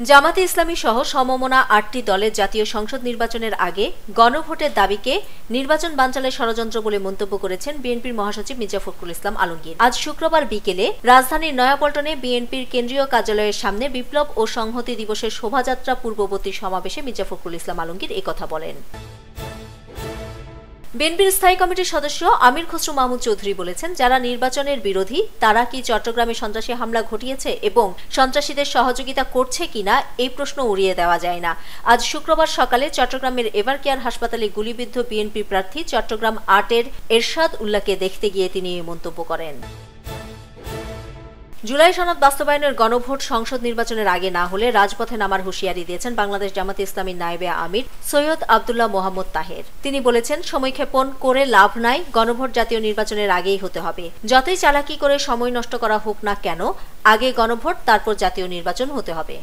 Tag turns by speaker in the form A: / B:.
A: জামাতে ইসলামী সহ সমমনা ৮টি দলের জাতীয় সংসদ নির্বাচনের আগে গণভোটের দাবিকে নির্বাচন বানচালের ষড়যন্ত্র বলে মন্তব্য করেছেন বিএনপির মহাসচিব মির্জা ফখরুল ইসলাম আলমগীর। আজ শুক্রবার বিকেলে রাজধানীর নয়াপল্টনে বিএনপির কেন্দ্রীয় কার্যালয়ের সামনে বিপ্লব ও সংহতি দিবসের শোভাযাত্রা পূর্ববর্তী সমাবেশে মির্জা ফখরুল ইসলাম আলমগীর একথা বলেন। বিএনপির স্থায়ী কমিটির সদস্য আমির খসরু মাহমুদ চৌধুরী বলেছেন, যারা নির্বাচনের বিরোধী তারা কি চট্টগ্রামে সন্ত্রাসী হামলা ঘটিয়েছে এবং সন্ত্রাসীদের সহযোগিতা করছে কিনা এই প্রশ্ন উড়িয়ে দেওয়া যায় না। আজ শুক্রবার সকালে চট্টগ্রামের এভারকেয়ার হাসপাতালে গুলিবিদ্ধ বিএনপি প্রার্থী চট্টগ্রাম ৮-এর এরশাদ উল্লাহকে দেখতে গিয়ে তিনি এই মন্তব্য করেন। জুলাই সনদ বাস্তবায়নের গণভোট সংসদ নির্বাচনের আগে না হলে রাজপথে নামার হুঁশিয়ারি দিয়েছেন বাংলাদেশ জামাতে ইসলামীর নায়েবে আমির সৈয়দ আব্দুল্লাহ মোহাম্মদ তাহের। তিনি বলেছেন, সময়ক্ষেপণ করে লাভ নাই, গণভোট জাতীয় নির্বাচনের আগেই হতে হবে। যতই চালাকি করে সময় নষ্ট করা হোক না কেন, আগে গণভোট, তারপর জাতীয় নির্বাচন হতে হবে।